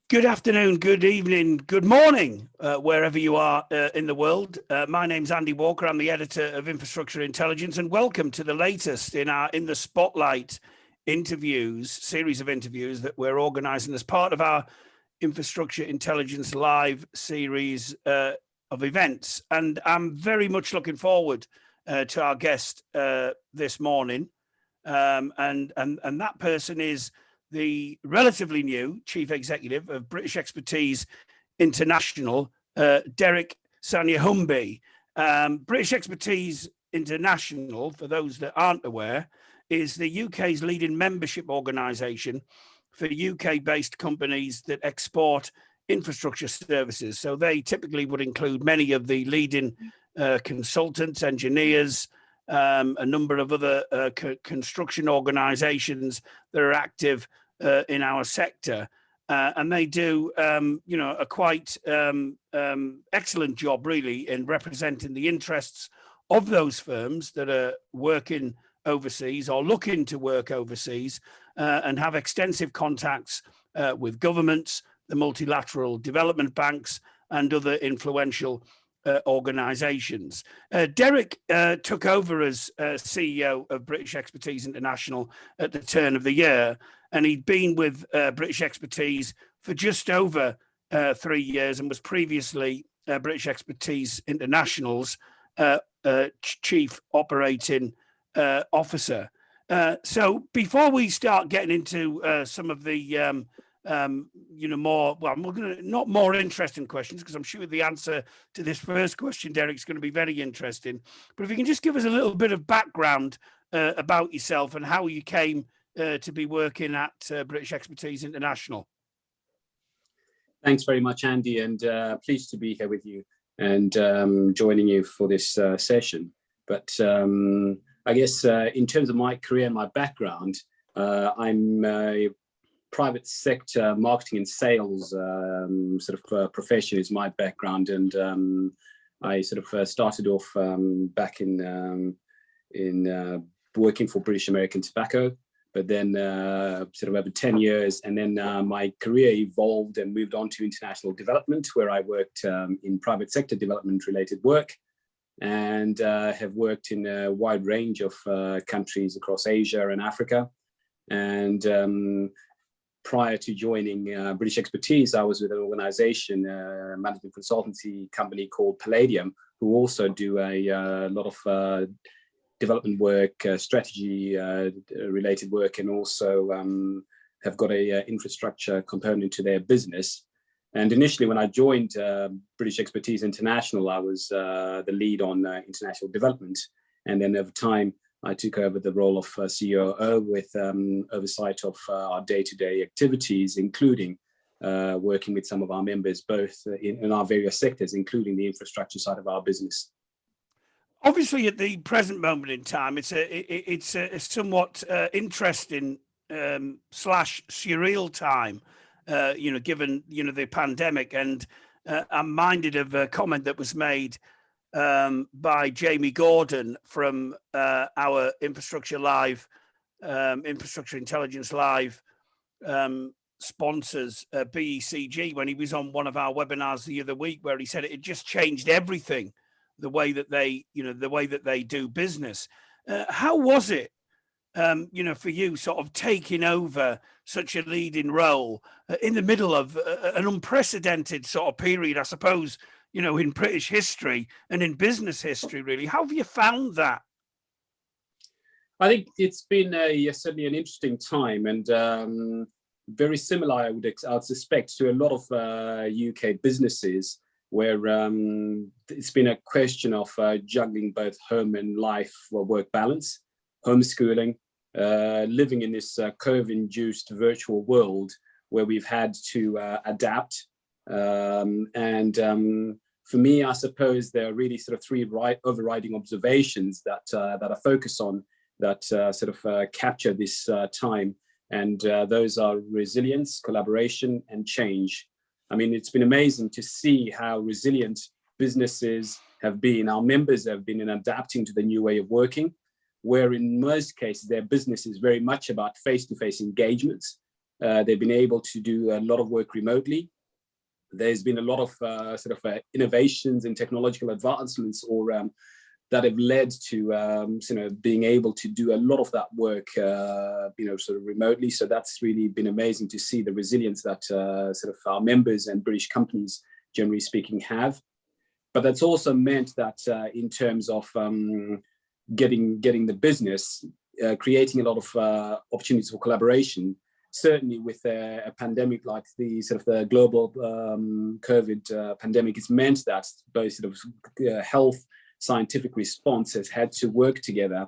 Good afternoon, good evening, good morning, wherever you are in the world. My name's Andy Walker. I'm the editor of Infrastructure Intelligence, and welcome to the latest in our In the Spotlight series of interviews that we're organising as part of our Infrastructure Intelligence Live series of events. And I'm very much looking forward to our guest this morning, and that person is the relatively new Chief Executive of British Expertise International, Derrick Sanyahumbi. British Expertise International, for those that aren't aware, is the UK's leading membership organisation for UK-based companies that export infrastructure services. So they typically would include many of the leading consultants, engineers, a number of other construction organisations that are active in our sector, and they do, a quite excellent job, really, in representing the interests of those firms that are working overseas or looking to work overseas, and have extensive contacts with governments, the multilateral development banks, and other influential organisations. Derrick took over as CEO of British Expertise International at the turn of the year, and he'd been with British Expertise for just over 3 years and was previously British Expertise International's Chief Operating Officer. So before we start getting into some of the not more interesting questions, because I'm sure the answer to this first question, Derrick, is going to be very interesting. But if you can just give us a little bit of background about yourself and how you came to be working at British Expertise International. Thanks very much, Andy, and pleased to be here with you and joining you for this session. But I guess in terms of my career and my background, I'm a private sector marketing and sales profession is my background, and I started off back in working for British American Tobacco, but then over 10 years, and then my career evolved and moved on to international development, where I worked in private sector development related work, and have worked in a wide range of countries across Asia and Africa. And prior to joining British Expertise, I was with an organization, a management consultancy company called Palladium, who also do a lot of development work, strategy related work, and also have got a infrastructure component to their business. And initially, when I joined British Expertise International, I was the lead on international development. And then over time, I took over the role of COO with oversight of our day-to-day activities, including working with some of our members, both in our various sectors, including the infrastructure side of our business. Obviously, at the present moment in time, it's a somewhat interesting / surreal time, given the pandemic. And I'm minded of a comment that was made by Jamie Gordon from our Infrastructure Intelligence Live sponsors, BECG, when he was on one of our webinars the other week, where he said it just changed everything, the way that they do business. How was it, for you, sort of taking over such a leading role in the middle of an unprecedented sort of period, I suppose, in British history and in business history, really? How have you found that? I think it's been certainly an interesting time, and very similar, I would suspect, to a lot of UK businesses, where it's been a question of juggling both home and life or work balance, homeschooling, living in this COVID-induced virtual world where we've had to adapt. And for me, I suppose there are really sort of three overriding observations that I focus on that capture this time. And those are resilience, collaboration, and change. I mean, it's been amazing to see how resilient businesses have been. Our members have been in adapting to the new way of working, where in most cases, their business is very much about face-to-face engagements. They've been able to do a lot of work remotely. There's been a lot of innovations and technological advancements that have led to being able to do a lot of that work remotely. So that's really been amazing to see the resilience that our members and British companies, generally speaking, have. But that's also meant that in terms of getting the business, creating a lot of opportunities for collaboration. Certainly with a pandemic like the global COVID pandemic, it's meant that both health scientific response has had to work together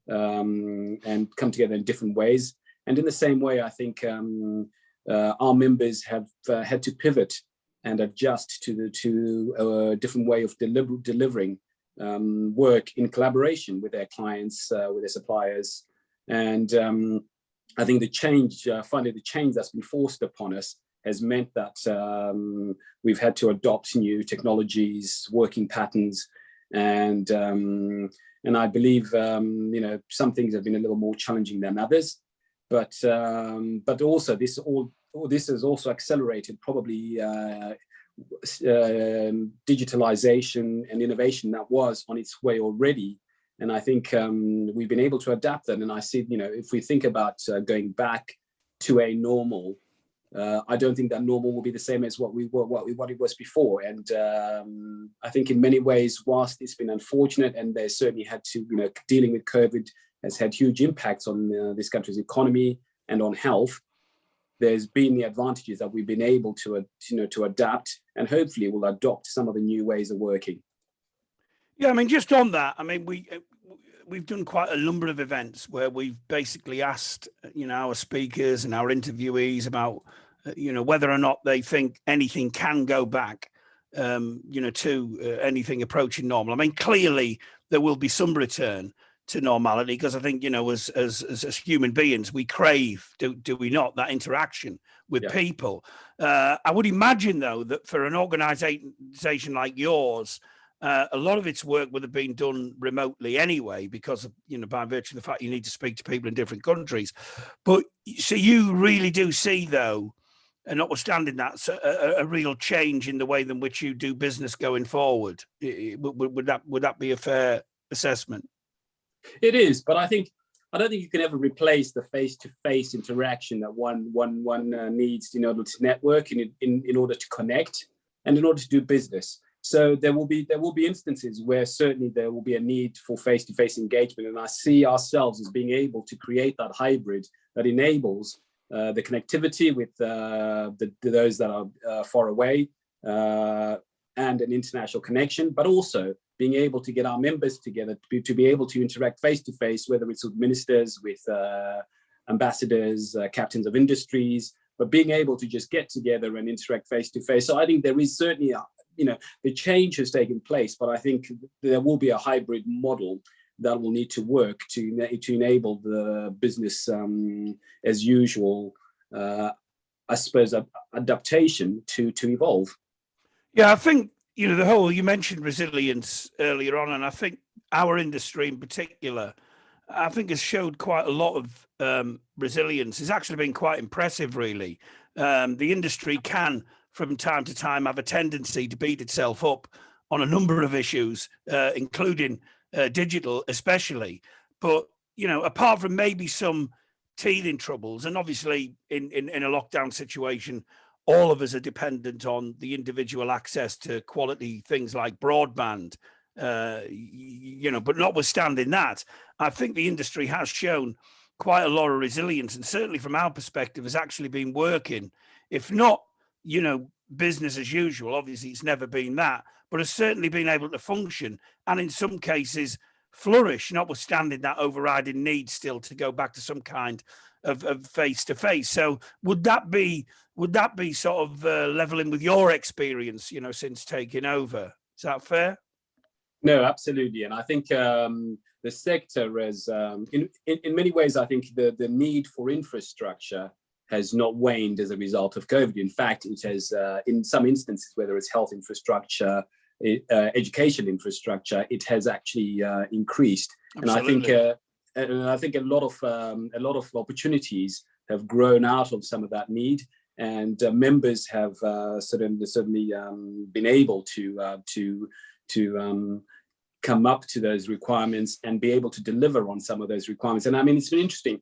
and come together in different ways. And in the same way, I think our members have had to pivot and adjust to a different way of delivering work in collaboration with their clients, with their suppliers. And I think the change that's been forced upon us has meant that we've had to adopt new technologies, working patterns, and I believe some things have been a little more challenging than others, but also this has also accelerated probably digitalization and innovation that was on its way already. And I think we've been able to adapt that. And I see, if we think about going back to a normal, I don't think that normal will be the same as what it was before. And I think in many ways, whilst it's been unfortunate, and they certainly had to, dealing with COVID has had huge impacts on this country's economy and on health. There's been the advantages that we've been able to adapt, and hopefully we'll adopt some of the new ways of working. Yeah, I mean, just on that, I mean, we've done quite a number of events where we've basically asked, our speakers and our interviewees about, whether or not they think anything can go back, to anything approaching normal. I mean, clearly there will be some return to normality because I think, as human beings, we crave, do we not, that interaction with people. I would imagine, though, that for an organization like yours, a lot of its work would have been done remotely anyway, because of, by virtue of the fact you need to speak to people in different countries. But so you really do see, though, and notwithstanding that, a real change in the way in which you do business going forward. Would that be a fair assessment? It is, but I don't think you can ever replace the face-to-face interaction that one needs in order to network, in order to connect, and in order to do business. So there will be instances where certainly there will be a need for face-to-face engagement, and I see ourselves as being able to create that hybrid that enables the connectivity with those that are far away and an international connection, but also being able to get our members together to be able to interact face-to-face, whether it's with ministers, with ambassadors, captains of industries, but being able to just get together and interact face-to-face. So I think there is certainly the change has taken place, but I think there will be a hybrid model that will need to work to enable the business as usual, I suppose, adaptation to evolve. Yeah, I think, you mentioned resilience earlier on, and I think our industry in particular, I think has showed quite a lot of resilience. It's actually been quite impressive, really. The industry can, from time to time, have a tendency to beat itself up on a number of issues, including digital especially. But, apart from maybe some teething troubles, and obviously in a lockdown situation, all of us are dependent on the individual access to quality things like broadband, but notwithstanding that, I think the industry has shown quite a lot of resilience, and certainly from our perspective has actually been working, if not, business as usual. Obviously it's never been that, but has certainly been able to function and in some cases flourish, notwithstanding that overriding need still to go back to some kind of face-to-face. So would that be sort of leveling with your experience, since taking over? Is that fair? No, absolutely. And I think the sector has, in many ways, I think the need for infrastructure has not waned as a result of COVID. In fact, it has, in some instances, whether it's health infrastructure, education infrastructure, it has actually increased. Absolutely. And I think a lot of opportunities have grown out of some of that need, and members have certainly been able to come up to those requirements and be able to deliver on some of those requirements. And I mean, it's been interesting,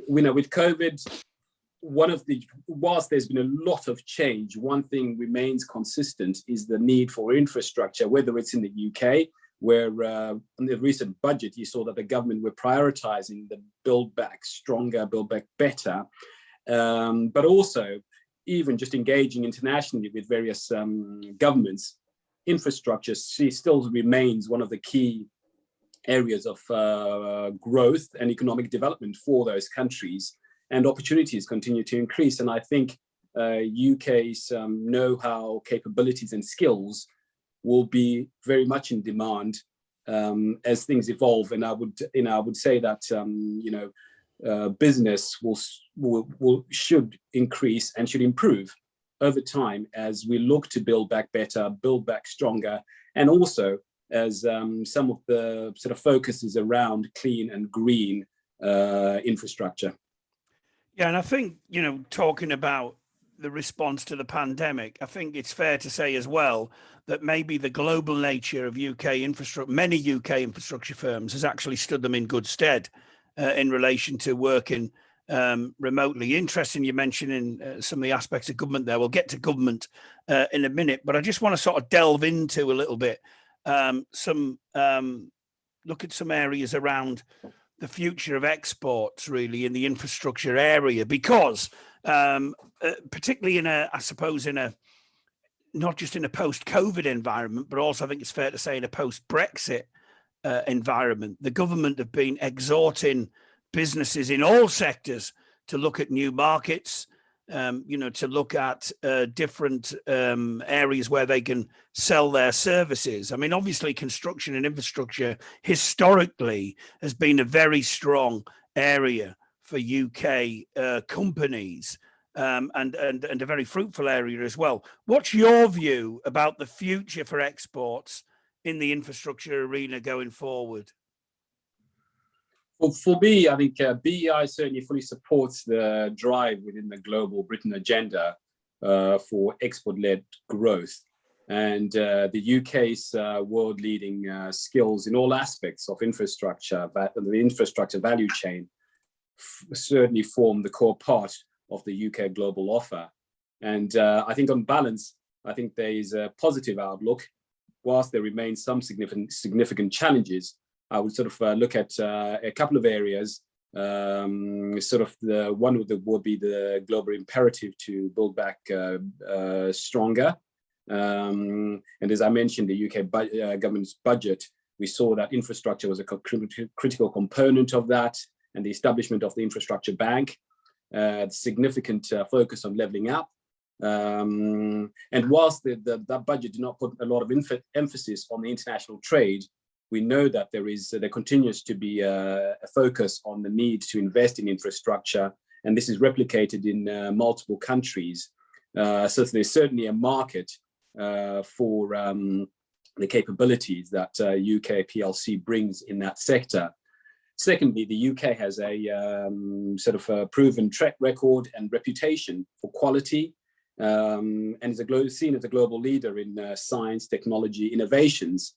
with COVID, whilst there's been a lot of change, one thing remains consistent is the need for infrastructure, whether it's in the UK, where in the recent budget, you saw that the government were prioritizing the Build Back Stronger, Build Back Better, but also even just engaging internationally with various governments. Infrastructure still remains one of the key areas of growth and economic development for those countries, and opportunities continue to increase. And I think UK's know-how, capabilities and skills will be very much in demand as things evolve. And I would say that business should increase and should improve over time as we look to build back better, build back stronger, and also as some of the sort of focuses around clean and green infrastructure. Yeah, and I think, talking about the response to the pandemic, I think it's fair to say as well that maybe the global nature of many UK infrastructure firms has actually stood them in good stead in relation to working remotely. Interesting you mentioning some of the aspects of government there. We'll get to government in a minute, but I just want to sort of delve into a little bit look at some areas around the future of exports really in the infrastructure area, because particularly not just in a post-COVID environment, but also I think it's fair to say in a post-Brexit environment, the government have been exhorting businesses in all sectors to look at new markets, to look at different areas where they can sell their services. I mean, obviously, construction and infrastructure historically has been a very strong area for UK companies, and a very fruitful area as well. What's your view about the future for exports in the infrastructure arena going forward? Well, for me, I think BEI certainly fully supports the drive within the Global Britain agenda for export-led growth. And the UK's world-leading skills in all aspects of infrastructure, the infrastructure value chain, certainly form the core part of the UK global offer. And I think on balance, I think there is a positive outlook, whilst there remain some significant challenges. I would sort of look at a couple of areas. Sort of the one would be the global imperative to build back stronger. And as I mentioned, the UK government's budget, we saw that infrastructure was a critical component of that, and the establishment of the infrastructure bank, significant focus on levelling up. And whilst that budget did not put a lot of emphasis on the international trade, we know that there continues to be a focus on the need to invest in infrastructure, and this is replicated in multiple countries. So there's certainly a market for the capabilities that UK PLC brings in that sector. Secondly, the UK has a sort of a proven track record and reputation for quality, and is seen as a global leader in science, technology, innovations.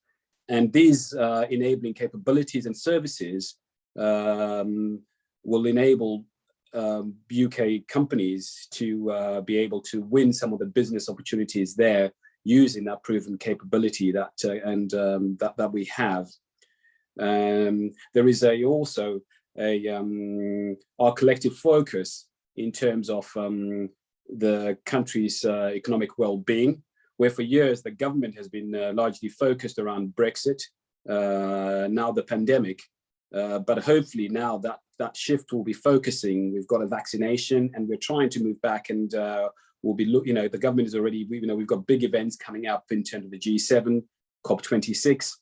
And these enabling capabilities and services will enable UK companies to be able to win some of the business opportunities there using that proven capability that we have. There is also our collective focus in terms of the country's economic well-being, where for years the government has been largely focused around Brexit, now the pandemic, but hopefully now that shift will be focusing. We've got a vaccination and we're trying to move back, and we'll be the government is already, we've got big events coming up in terms of the G7, COP26,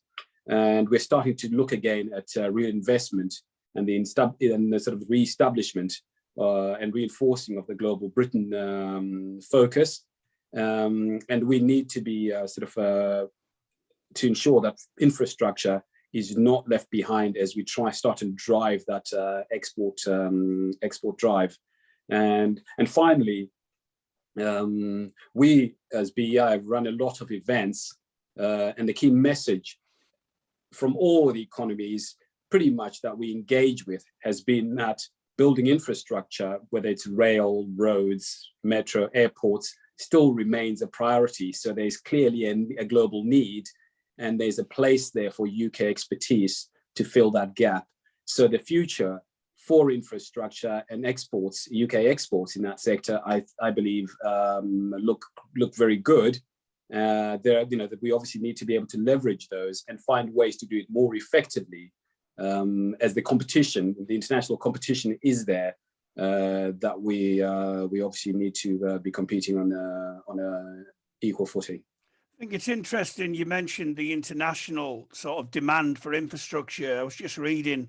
and we're starting to look again at real investment and the sort of re-establishment and reinforcing of the Global Britain focus. And we need to be to ensure that infrastructure is not left behind as we start to drive that export drive. And finally, we as BEI have run a lot of events, and the key message from all the economies pretty much that we engage with has been that building infrastructure, whether it's rail, roads, metro, airports, still remains a priority. So there's clearly a global need, and there's a place there for UK expertise to fill that gap. So the future for infrastructure and exports, UK exports in that sector, I believe look very good. That we obviously need to be able to leverage those and find ways to do it more effectively, as the competition, the international competition is there, that we obviously need to be competing on a equal footing. I think it's interesting you mentioned the international sort of demand for infrastructure. I was just reading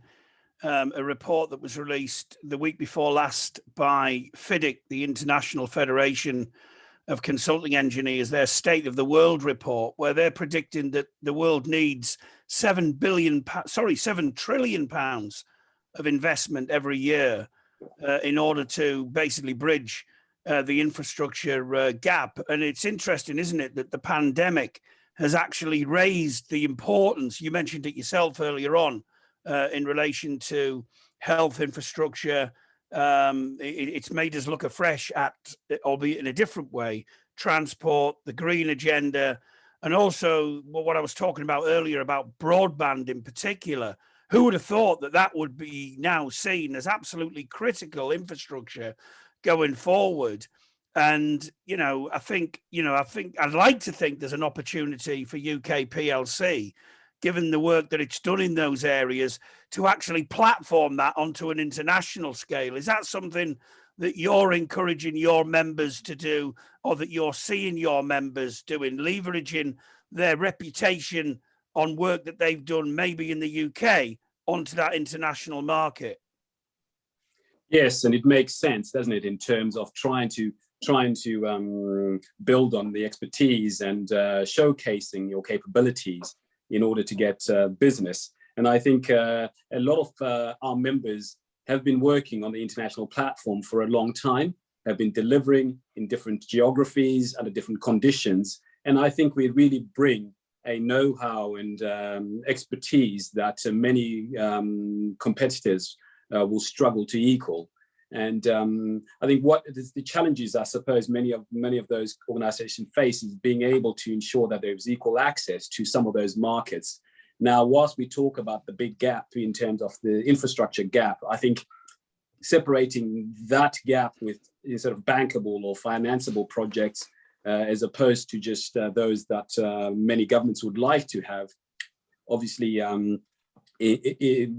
a report that was released the week before last by FIDIC, the International Federation of Consulting Engineers, their State of the World report, where they're predicting that the world needs £7 trillion of investment every year in order to basically bridge the infrastructure gap. And it's interesting, isn't it, that the pandemic has actually raised the importance, you mentioned it yourself earlier on, in relation to health infrastructure. It's made us look afresh at, albeit in a different way, transport, the green agenda, and also what I was talking about earlier about broadband in particular. Who would have thought that that would be now seen as absolutely critical infrastructure going forward? And, I think I'd like to think there's an opportunity for UK PLC, given the work that it's done in those areas, to actually platform that onto an international scale. Is that something that you're encouraging your members to do, or that you're seeing your members doing, leveraging their reputation on work that they've done maybe in the UK onto that international market? Yes, and it makes sense, doesn't it, in terms of trying to build on the expertise and showcasing your capabilities in order to get business. And I think a lot of our members have been working on the international platform for a long time, have been delivering in different geographies under different conditions. And I think we really bring a know-how and expertise that many competitors will struggle to equal. And I think what the challenges I suppose many of those organizations face is being able to ensure that there's equal access to some of those markets. Now, whilst we talk about the big gap in terms of the infrastructure gap, I think separating that gap with sort of bankable or financeable projects, as opposed to just those that many governments would like to have, obviously it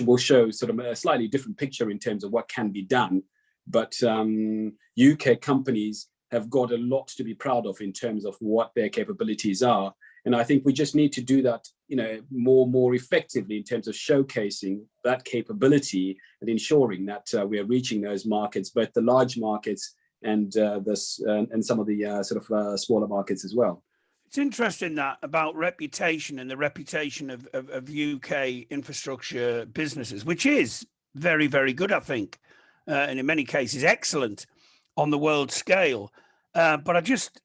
will show sort of a slightly different picture in terms of what can be done. But UK companies have got a lot to be proud of in terms of what their capabilities are. And I think we just need to do that, more effectively in terms of showcasing that capability and ensuring that we are reaching those markets, both the large markets and some of the sort of smaller markets as well. It's interesting that about reputation and the reputation of UK infrastructure businesses, which is very, very good, I think, and in many cases excellent on the world scale. But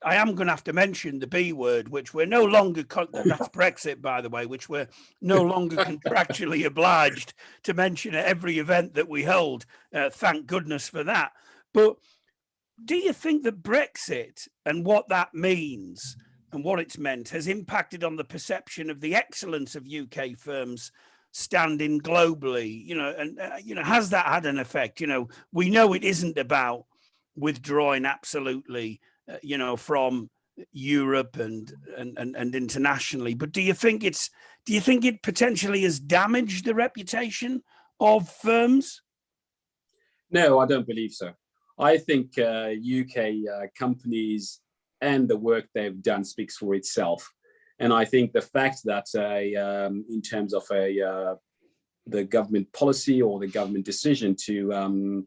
I am going to have to mention the B word, which we're no longer, that's Brexit, by the way, which we're no longer contractually obliged to mention at every event that we hold. Thank goodness for that. But do you think that Brexit and what that means and what it's meant has impacted on the perception of the excellence of UK firms standing globally? Has that had an effect? We know it isn't about withdrawing absolutely, from Europe and internationally. But do you think it potentially has damaged the reputation of firms? No, I don't believe so. I think UK companies and the work they've done speaks for itself. And I think the fact that in terms of the government policy or the government decision to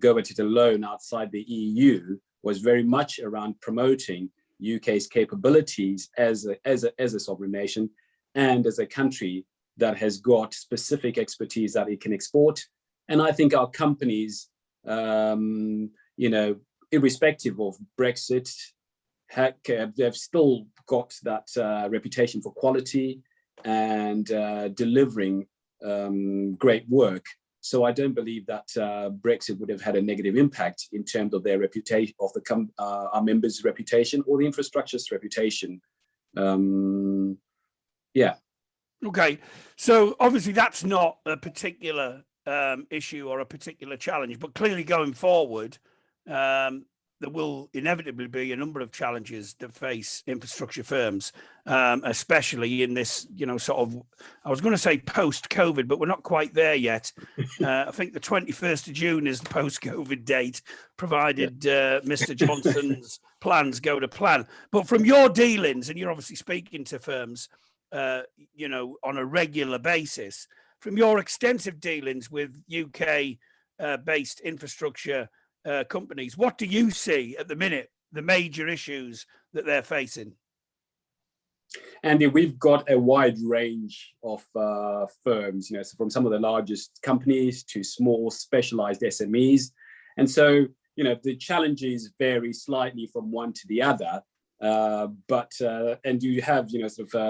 go at it alone outside the EU was very much around promoting UK's capabilities as a sovereign nation, and as a country that has got specific expertise that it can export And I think our companies, irrespective of Brexit, they've still got that reputation for quality and delivering great work. So I don't believe that Brexit would have had a negative impact in terms of their reputation, of our members' reputation or the infrastructure's reputation. Yeah. Okay, so obviously that's not a particular issue or a particular challenge, but clearly going forward, there will inevitably be a number of challenges that face infrastructure firms, especially in this, sort of, I was going to say post-COVID, but we're not quite there yet. I think the 21st of June is the post-COVID date, provided Mr. Johnson's plans go to plan. But from your dealings, and you're obviously speaking to firms, on a regular basis, from your extensive dealings with UK-based infrastructure companies, what do you see at the minute, the major issues that they're facing? Andy, we've got a wide range of firms, so from some of the largest companies to small specialized SMEs. And so, the challenges vary slightly from one to the other. And you have,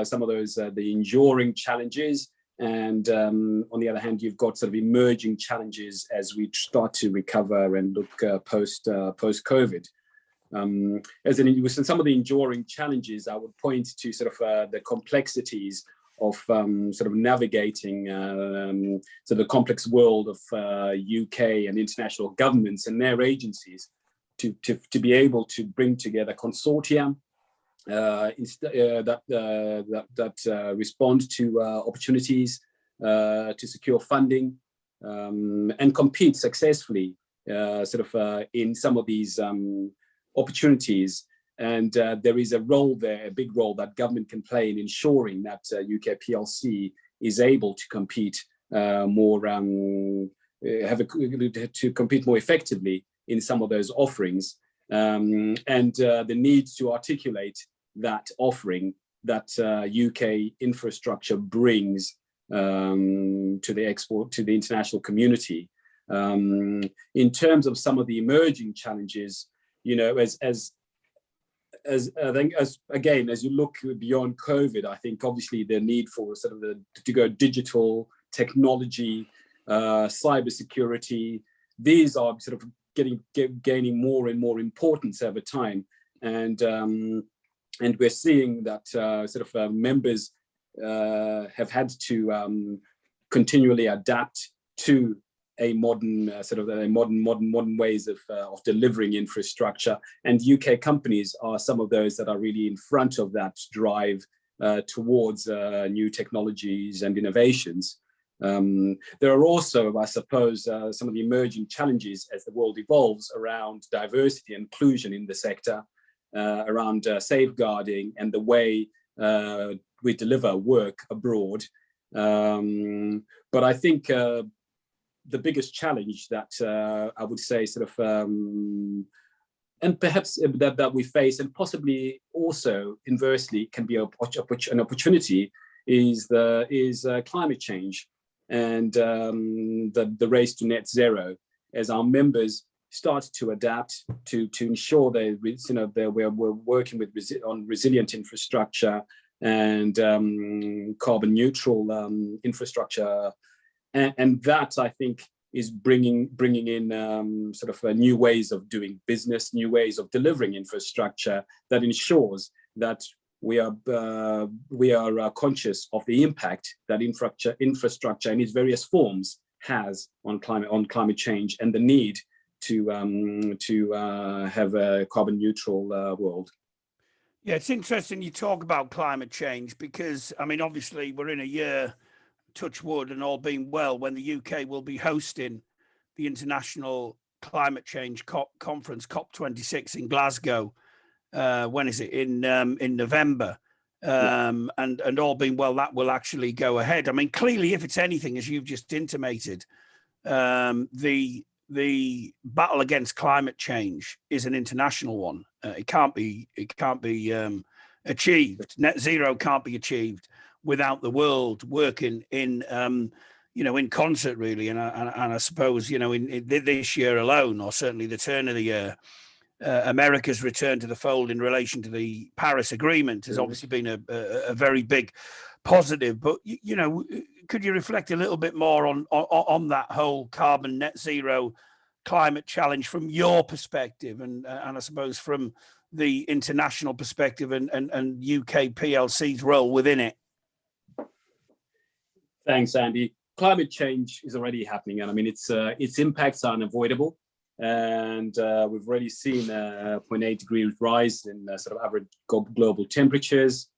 some of those, the enduring challenges. And on the other hand, you've got sort of emerging challenges as we start to recover and look post-COVID. With some of the enduring challenges, I would point to sort of the complexities of sort of navigating the complex world of UK and international governments and their agencies to be able to bring together consortia that respond to opportunities, to secure funding, and compete successfully in some of these opportunities. And there is a role there, a big role that government can play in ensuring that UK PLC is able to compete to compete more effectively in some of those offerings, and the need to articulate that offering that UK infrastructure brings to the international community. In terms of some of the emerging challenges, as you look beyond COVID, I think obviously the need for sort of to go digital, technology, cybersecurity, these are sort of gaining more and more importance over time, and we're seeing that members have had to continually adapt to a modern modern ways of delivering infrastructure, and UK companies are some of those that are really in front of that drive towards new technologies and innovations. There are also, I suppose, some of the emerging challenges as the world evolves around diversity and inclusion in the sector, around safeguarding and the way we deliver work abroad. But I think the biggest challenge that I would say and perhaps that we face, and possibly also inversely can be an opportunity, is climate change and the race to net zero, as our members start to adapt to ensure we're working on resilient infrastructure and carbon neutral infrastructure, and that I think is bringing in new ways of doing business, new ways of delivering infrastructure that ensures that we are conscious of the impact that infrastructure in its various forms has on climate change, and the need to have a carbon neutral world. Yeah, it's interesting you talk about climate change, because I mean, obviously we're in a year, touch wood and all being well, when the UK will be hosting the International Climate Change Conference, COP26 in Glasgow. When is it? In November. And all being well, that will actually go ahead. I mean, clearly, if it's anything, as you've just intimated, the battle against climate change is an international one. It can't be achieved. Net zero can't be achieved without the world working in in concert really. And I suppose, in this year alone, or certainly the turn of the year, America's return to the fold in relation to the Paris Agreement has obviously been a very big positive. But, could you reflect a little bit more on that whole carbon net zero climate challenge from your perspective, and I suppose from the international perspective and UK PLC's role within it? Thanks, Andy. Climate change is already happening, and I mean its impacts are unavoidable. And we've already seen a 0.8 degree rise in sort of average global temperatures,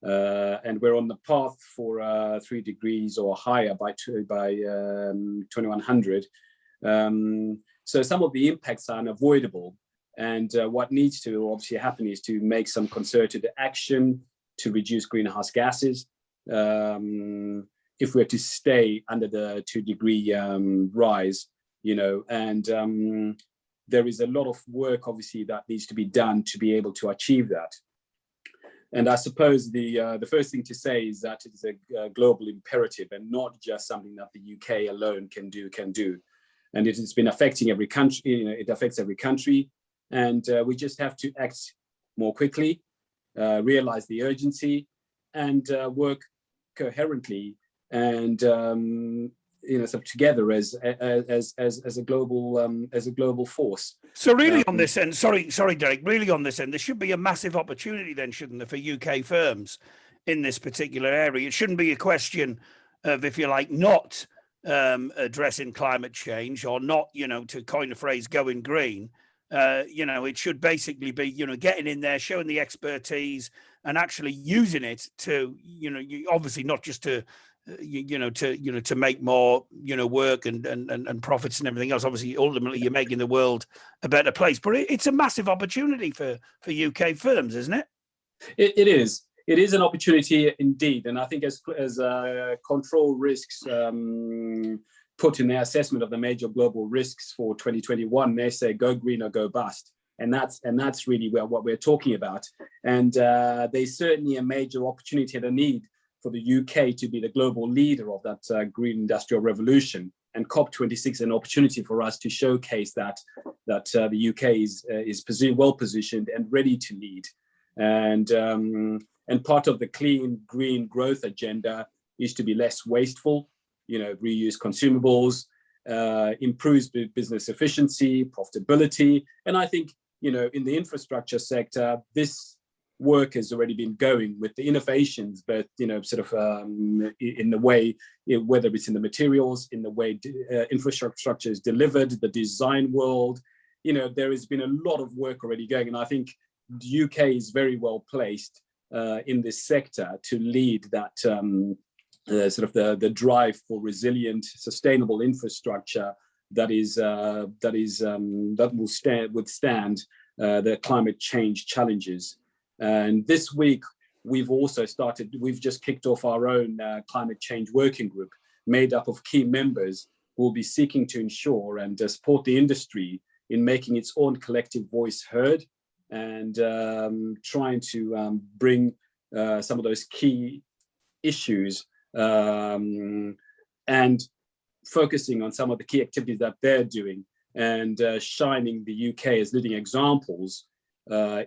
and we're on the path for 3 degrees or higher by 2100. So some of the impacts are unavoidable, and what needs to obviously happen is to make some concerted action to reduce greenhouse gases. If we're to stay under the 2 degree rise, and there is a lot of work obviously that needs to be done to be able to achieve that. And I suppose the first thing to say is that it's a global imperative and not just something that the UK alone can do. And it has been affecting every country. It affects every country, and we just have to act more quickly, realize the urgency, and work coherently and sort of together as a global force. So really on this end, sorry, Derek, really on this end, there should be a massive opportunity then, shouldn't there, for UK firms in this particular area? It shouldn't be a question of, if you like, not addressing climate change, or not, to coin a phrase, going green. It should basically be, getting in there, showing the expertise, and actually using it to, obviously not just to to make more, work and profits and everything else. Obviously, ultimately, you're making the world a better place. But it's a massive opportunity for UK firms, isn't it? It is. It is an opportunity indeed, and I think as control risks put in their assessment of the major global risks for 2021, they say go green or go bust, and that's really what we're talking about. And there's certainly a major opportunity and a need for the UK to be the global leader of that green industrial revolution. And COP26 is an opportunity for us to showcase that the UK is well positioned and ready to lead. And part of the clean green growth agenda is to be less wasteful, reuse consumables, improves business efficiency, profitability. And I think, in the infrastructure sector, this work has already been going with the innovations, but, in the way, whether it's in the materials, in the way infrastructure is delivered, the design world, there has been a lot of work already going. And I think the UK is very well placed in this sector to lead that the drive for resilient, sustainable infrastructure that will withstand the climate change challenges. And this week we've just kicked off our own climate change working group made up of key members who will be seeking to ensure and support the industry in making its own collective voice heard, and trying to bring some of those key issues and focusing on some of the key activities that they're doing, and shining the UK as leading examples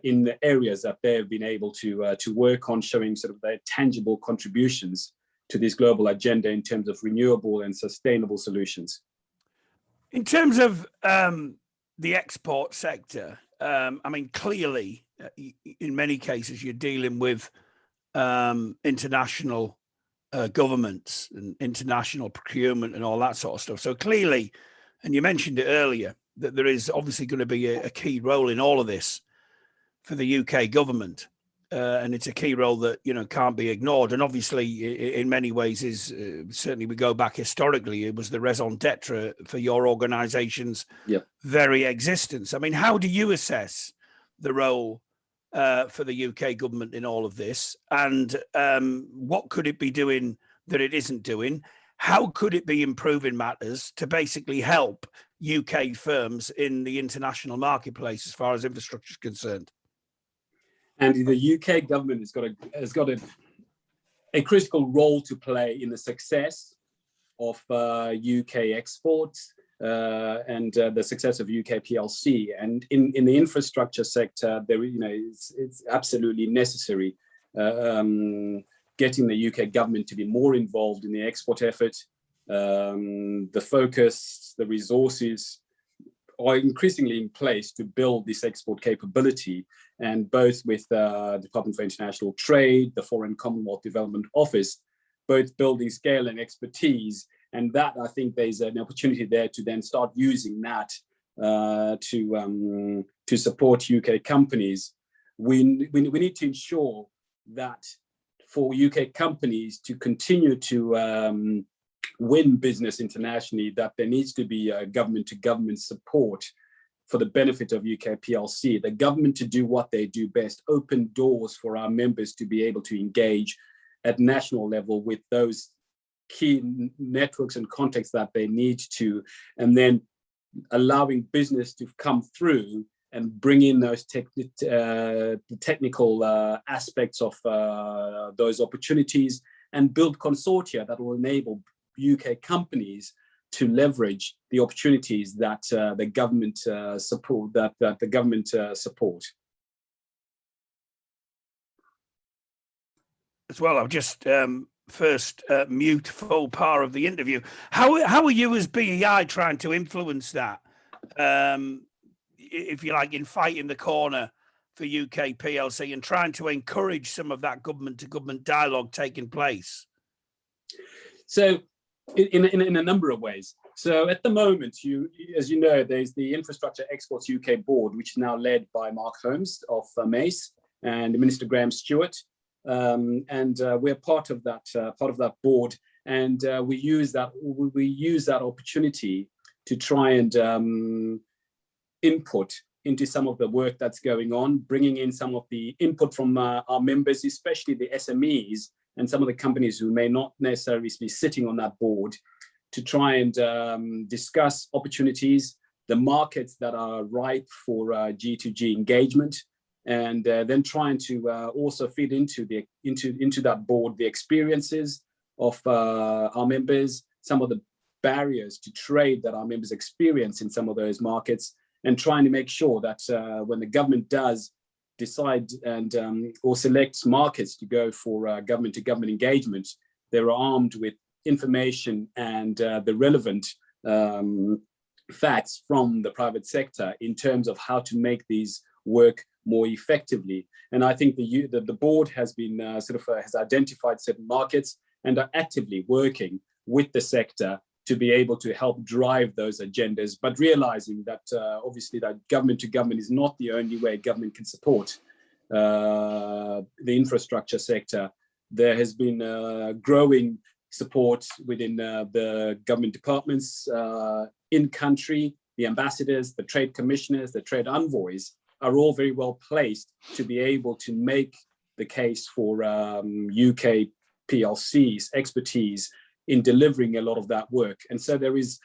in the areas that they've been able to work on, showing sort of their tangible contributions to this global agenda in terms of renewable and sustainable solutions. In terms of the export sector, clearly, in many cases, you're dealing with international governments and international procurement and all that sort of stuff. So clearly, and you mentioned it earlier, that there is obviously going to be a key role in all of this for the UK government. And it's a key role that, can't be ignored. And obviously, in many ways, is certainly we go back historically, it was the raison d'etre for your organisation's very existence. I mean, how do you assess the role for the UK government in all of this? And what could it be doing that it isn't doing? How could it be improving matters to basically help UK firms in the international marketplace as far as infrastructure is concerned? And the UK government has got a critical role to play in the success of UK exports and the success of UK PLC. And in the infrastructure sector, it's absolutely necessary getting the UK government to be more involved in the export effort. The focus, the resources are increasingly in place to build this export capability, and both with the Department for International Trade, the Foreign Commonwealth Development Office, both building scale and expertise. And that, I think there's an opportunity there to then start using that to support UK companies. We need to ensure that for UK companies to continue to win business internationally, that there needs to be government-to-government support for the benefit of UK PLC. The government to do what they do best, open doors for our members to be able to engage at national level with those key networks and contacts that they need to, and then allowing business to come through and bring in those technical aspects of those opportunities, and build consortia that will enable UK companies to leverage the opportunities that the government support. As well, I've just first mute full power of the interview. How are you as BEI trying to influence that? If you like, in fighting the corner for UK PLC and trying to encourage some of that government-to-government dialogue taking place? So, in a number of ways. So, at the moment, as you know, there's the Infrastructure Exports UK board, which is now led by Mark Holmes of Mace and Minister Graham Stewart, and we're part of that board, and we use that opportunity to try and input into some of the work that's going on, bringing in some of the input from our members, especially the SMEs and some of the companies who may not necessarily be sitting on that board, to try and discuss opportunities, the markets that are ripe for G2G engagement, and then trying to also feed into that board the experiences of our members, some of the barriers to trade that our members experience in some of those markets, and trying to make sure that when the government does decide and or selects markets to go for government-to-government engagement, they're armed with information and the relevant facts from the private sector in terms of how to make these work more effectively. And I think the board has been has identified certain markets and are actively working with the sector to be able to help drive those agendas, but realizing that obviously that government to government is not the only way government can support the infrastructure sector. There has been growing support within the government departments in country. The ambassadors, the trade commissioners, the trade envoys are all very well placed to be able to make the case for UK PLC's expertise in delivering a lot of that work. And so there is,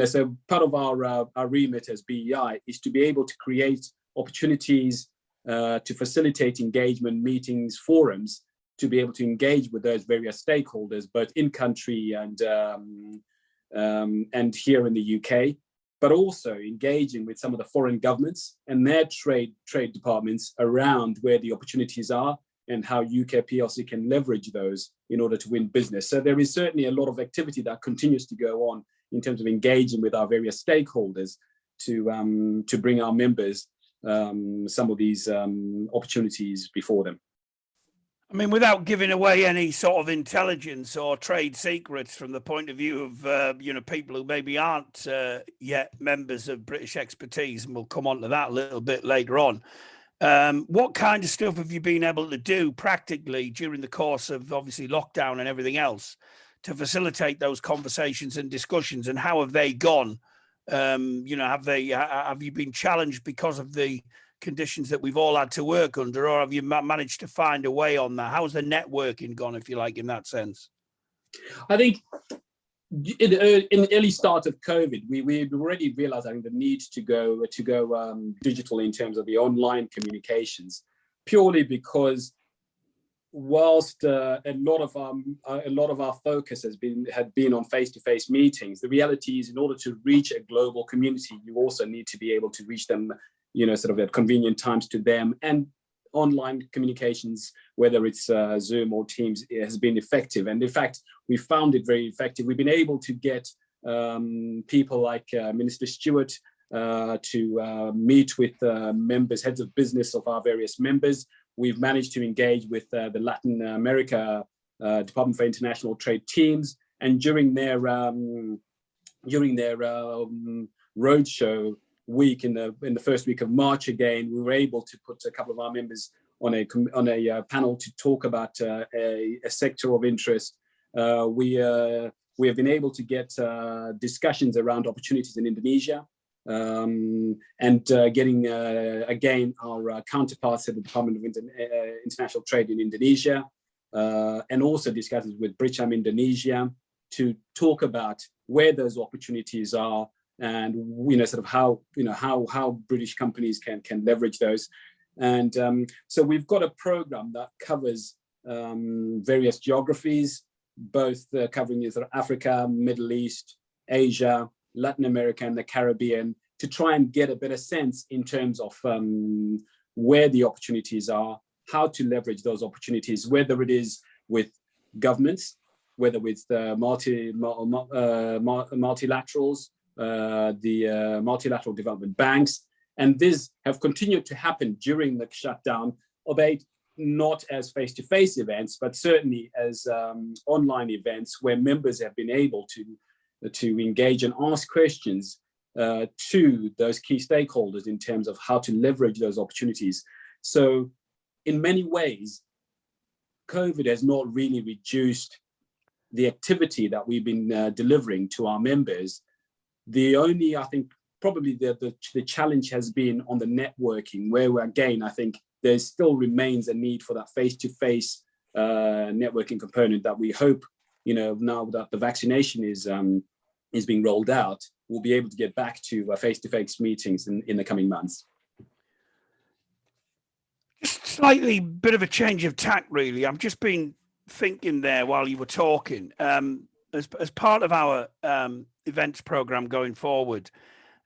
so part of our remit as BEI is to be able to create opportunities to facilitate engagement, meetings, forums, to be able to engage with those various stakeholders, both in country and here in the UK, but also engaging with some of the foreign governments and their trade departments around where the opportunities are and how UK PLC can leverage those in order to win business. So there is certainly a lot of activity that continues to go on in terms of engaging with our various stakeholders to bring our members some of these opportunities before them. I mean, without giving away any sort of intelligence or trade secrets from the point of view of, people who maybe aren't yet members of British Expertise, and we'll come on to that a little bit later on. What kind of stuff have you been able to do practically during the course of obviously lockdown and everything else to facilitate those conversations and discussions, and how have they gone? Have you been challenged because of the conditions that we've all had to work under, or have you managed to find a way on that? How's the networking gone, if you like, in that sense? I think in the early start of COVID, we already realized, I think, the need to go digital in terms of the online communications, purely because whilst a lot of our focus had been on face-to-face meetings, the reality is, in order to reach a global community, you also need to be able to reach them, sort of at convenient times to them. And online communications, whether it's Zoom or Teams, it has been effective. And in fact, we found it very effective. We've been able to get people like Minister Stewart to meet with members, heads of business of our various members. We've managed to engage with the Latin America Department for International Trade teams, and during their roadshow week in the first week of March, again, we were able to put a couple of our members on a panel to talk about a sector of interest. We have been able to get discussions around opportunities in Indonesia. And getting, again, our counterparts at the Department of International Trade in Indonesia, and also discussions with Bricham Indonesia to talk about where those opportunities are, and sort of how British companies can leverage those. And so we've got a program that covers various geographies, both covering sort of Africa, Middle East, Asia, Latin America, and the Caribbean, to try and get a better sense in terms of where the opportunities are, how to leverage those opportunities, whether it is with governments, whether with multilaterals, the multilateral development banks. And these have continued to happen during the shutdown, albeit not as face-to-face events, but certainly as online events where members have been able to engage and ask questions to those key stakeholders in terms of how to leverage those opportunities. So in many ways, COVID has not really reduced the activity that we've been delivering to our members. The only, I think, probably the challenge has been on the networking, where again, I think there still remains a need for that face-to-face networking component that we hope, now that the vaccination is being rolled out, we'll be able to get back to face-to-face meetings in the coming months. Just slightly bit of a change of tack, really. I've just been thinking there while you were talking. As part of our events program going forward,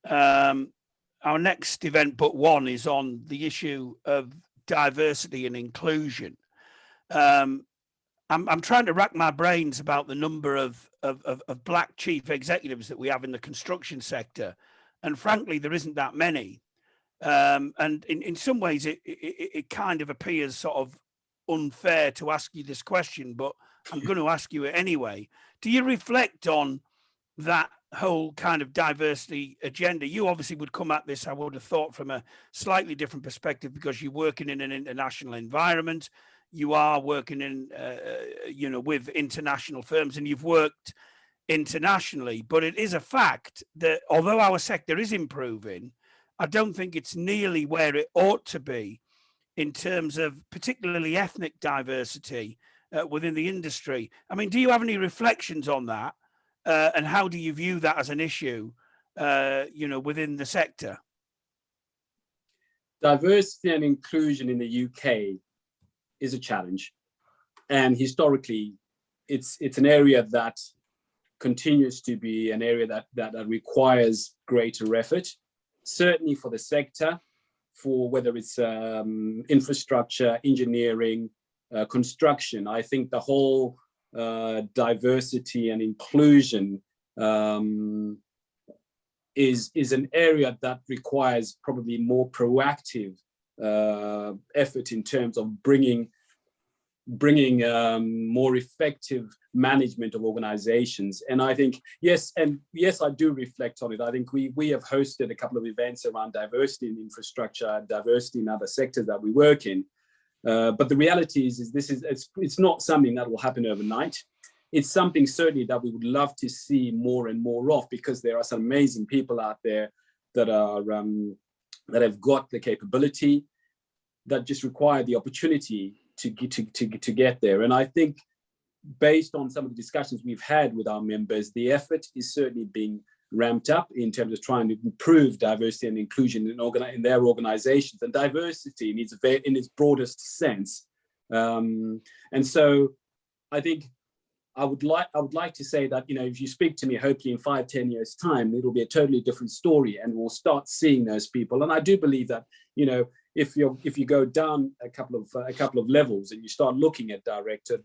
our next event but one is on the issue of diversity and inclusion. I'm trying to rack my brains about the number of black chief executives that we have in the construction sector, and frankly, there isn't that many. And in some ways, it kind of appears sort of unfair to ask you this question, but I'm going to ask you it anyway. Do you reflect on that whole kind of diversity agenda? You obviously would come at this, I would have thought, from a slightly different perspective, because you're working in an international environment. You are working in, with international firms, and you've worked internationally. But it is a fact that although our sector is improving, I don't think it's nearly where it ought to be in terms of particularly ethnic diversity within the industry. I mean, do you have any reflections on that? And how do you view that as an issue, within the sector? Diversity and inclusion in the UK is a challenge, and historically, it's an area that continues to be an area that requires greater effort. Certainly for the sector, for whether it's infrastructure, engineering, construction. I think the whole diversity and inclusion is an area that requires probably more proactive effort in terms of bringing more effective management of organizations. And I think, yes, I do reflect on it. I think we have hosted a couple of events around diversity in infrastructure, diversity in other sectors that we work in. But the reality is it's not something that will happen overnight. It's something certainly that we would love to see more and more of, because there are some amazing people out there that have got the capability, that just require the opportunity to get there. And I think, based on some of the discussions we've had with our members, the effort is certainly being ramped up in terms of trying to improve diversity and inclusion in their organizations. And diversity in its broadest sense And so I think I would like to say that, if you speak to me, hopefully in 5-10 years time, it'll be a totally different story, and we'll start seeing those people. And I do believe that, if you go down a couple of levels and you start looking at director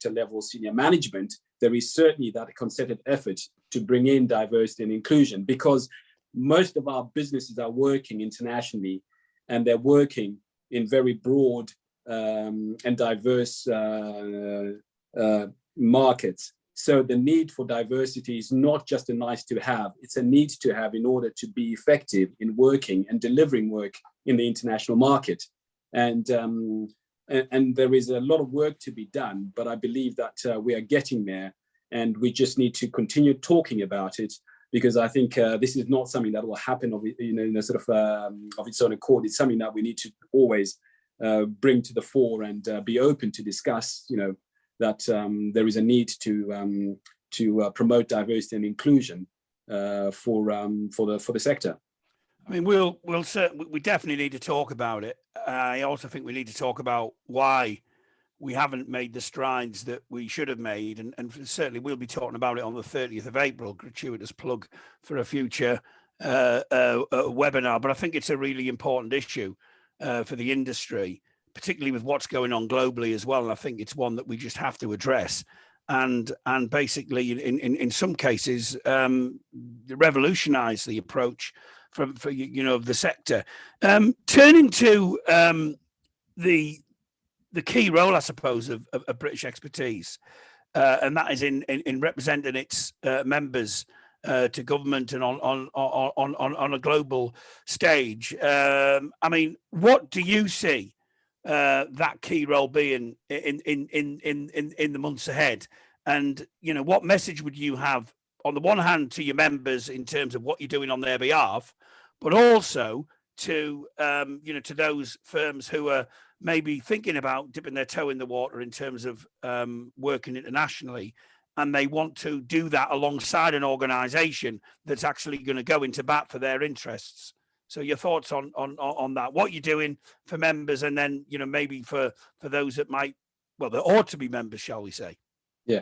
level senior management, there is certainly that concerted effort to bring in diversity and inclusion, because most of our businesses are working internationally, and they're working in very broad and diverse markets. So the need for diversity is not just a nice to have, it's a need to have in order to be effective in working and delivering work in the international market. And there is a lot of work to be done, but I believe that we are getting there, and we just need to continue talking about it, because I think this is not something that will happen of its own accord. It's something that we need to always bring to the fore and be open to discuss, that there is a need to promote diversity and inclusion for the sector. I mean, we definitely need to talk about it. I also think we need to talk about why we haven't made the strides that we should have made, and certainly we'll be talking about it on the 30th of April. Gratuitous plug for a future webinar, but I think it's a really important issue for the industry, particularly with what's going on globally as well. And I think it's one that we just have to address, and basically in some cases revolutionize the approach for the sector. Turning to the key role, I suppose, of British expertise, and that is in representing its members to government and on a global stage. I mean, what do you see that key role being in the months ahead? And what message would you have, on the one hand, to your members in terms of what you're doing on their behalf, but also to to those firms who are maybe thinking about dipping their toe in the water in terms of working internationally, and they want to do that alongside an organization that's actually going to go into bat for their interests? So your thoughts on that, what you're doing for members, and then maybe for those that might, well, that ought to be members, shall we say? Yeah.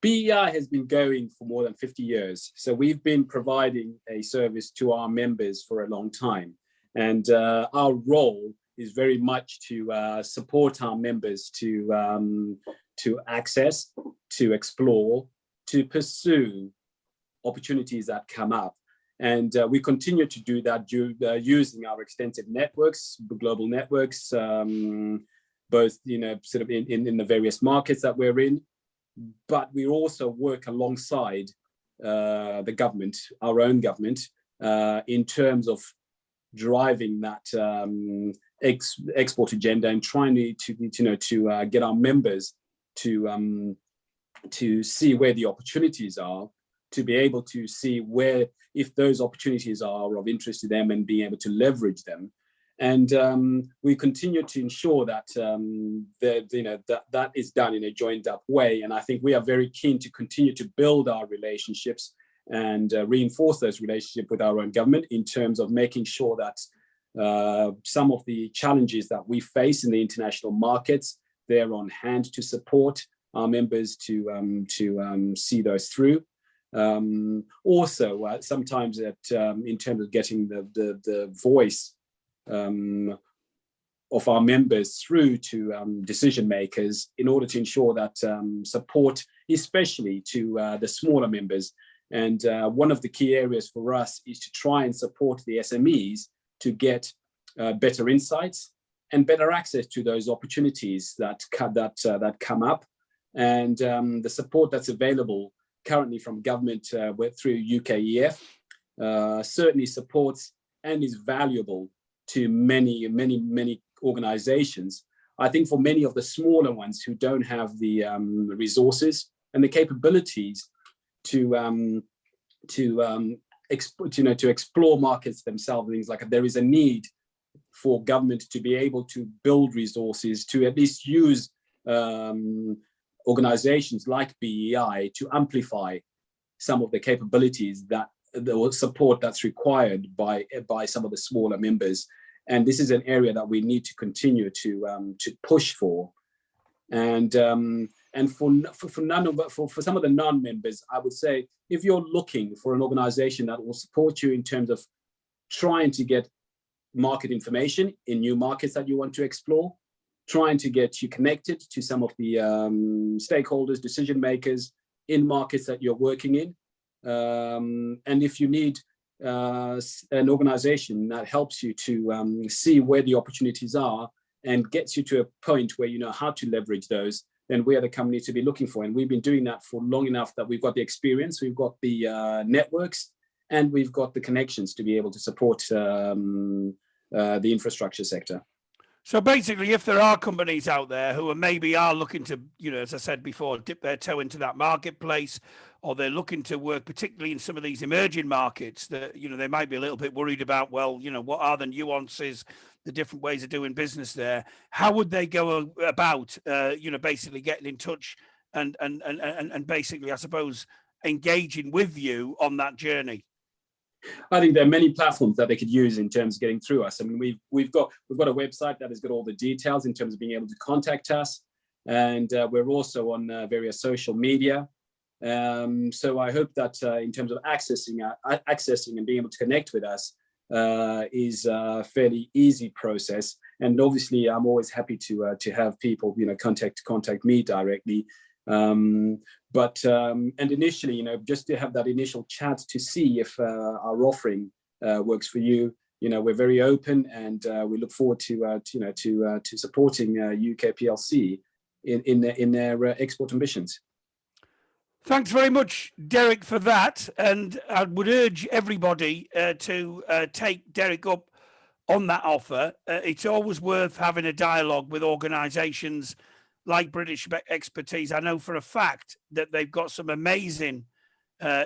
BEI has been going for more than 50 years. So we've been providing a service to our members for a long time. And our role is very much to support our members to access, to explore, to pursue opportunities that come up. And we continue to do that using our extensive networks, global networks, both sort of in the various markets that we're in. But we also work alongside the government, our own government, in terms of driving that export agenda, and trying to get our members to see where the opportunities are, to be able to see where, if those opportunities are of interest to them, and being able to leverage them. And we continue to ensure that that is done in a joined up way. And I think we are very keen to continue to build our relationships and reinforce those relationships with our own government, in terms of making sure that some of the challenges that we face in the international markets, they're on hand to support our members to see those through. Also, sometimes in terms of getting the voice of our members through to decision makers, in order to ensure that support, especially to the smaller members. And one of the key areas for us is to try and support the SMEs to get better insights and better access to those opportunities that come up. And the support that's available currently from government through UKEF certainly supports and is valuable to many organizations. I think for many of the smaller ones who don't have the resources and the capabilities to explore markets themselves, things like that, there is a need for government to be able to build resources, to at least use organizations like BEI to amplify some of the capabilities, that the support that's required by some of the smaller members. And this is an area that we need to continue to push for. And for some of the non-members, I would say, if you're looking for an organization that will support you in terms of trying to get market information in new markets that you want to explore, trying to get you connected to some of the stakeholders, decision makers in markets that you're working in, and if you need an organization that helps you to see where the opportunities are and gets you to a point where you know how to leverage those, then we are the company to be looking for. And we've been doing that for long enough that we've got the experience, we've got the networks, and we've got the connections to be able to support the infrastructure sector. So basically, if there are companies out there who maybe are looking to, you know, as I said before, dip their toe into that marketplace, or they're looking to work particularly in some of these emerging markets that, you know, they might be a little bit worried about, well, you know, what are the nuances, the different ways of doing business there? How would they go about, you know, basically getting in touch and basically, I suppose, engaging with you on that journey? I think there are many platforms that they could use in terms of getting through us. I mean, we've got a website that has got all the details in terms of being able to contact us, and we're also on various social media. So I hope that in terms of accessing and being able to connect with us is a fairly easy process. And obviously, I'm always happy to have people, you know, contact me directly. But initially, you know, just to have that initial chat to see if our offering works for you. You know, we're very open, and we look forward to supporting UK PLC in their export ambitions. Thanks very much, Derrick, for that. And I would urge everybody to take Derrick up on that offer. It's always worth having a dialogue with organisations like British Expertise. I know for a fact that they've got some amazing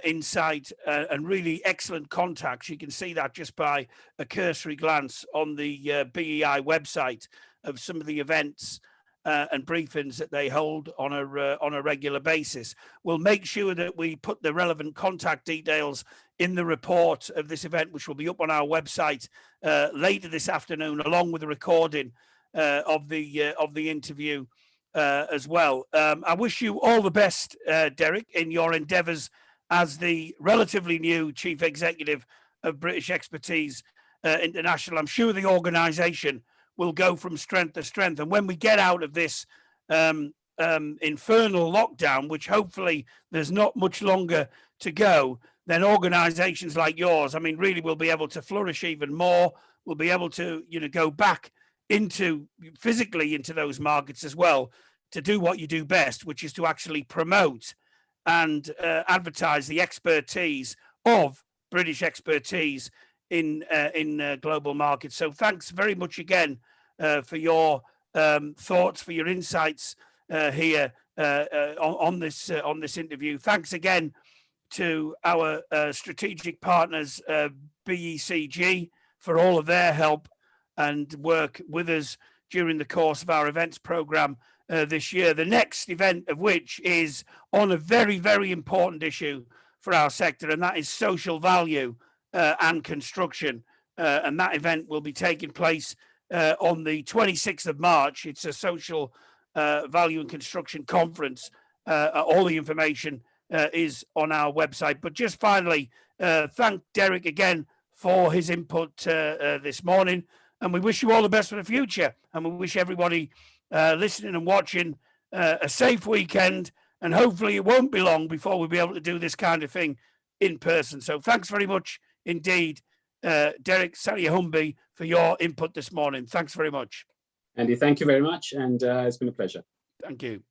insight and really excellent contacts. You can see that just by a cursory glance on the BEI website of some of the events and briefings that they hold on a regular basis. We'll make sure that we put the relevant contact details in the report of this event, which will be up on our website later this afternoon, along with the recording of the interview as well. I wish you all the best, Derrick, in your endeavours as the relatively new Chief Executive of British Expertise International. I'm sure the organisation will go from strength to strength. And when we get out of this infernal lockdown, which hopefully there's not much longer to go, then organisations like yours, I mean, really will be able to flourish even more. We'll be able to, you know, go back physically into those markets as well, to do what you do best, which is to actually promote and advertise the expertise of British Expertise in global markets. So thanks very much again for your thoughts, for your insights here on this interview. Thanks again to our strategic partners, BECG, for all of their help and work with us during the course of our events program this year. The next event of which is on a very, very important issue for our sector, and that is social value and construction. And that event will be taking place on the 26th of March. It's a social value and construction conference. All the information is on our website. But just finally, thank Derrick again for his input this morning. And we wish you all the best for the future. And we wish everybody listening and watching a safe weekend. And hopefully it won't be long before we'll be able to do this kind of thing in person. So thanks very much indeed, Derrick Sanyahumbi, for your input this morning. Thanks very much. Andy, thank you very much. And it's been a pleasure. Thank you.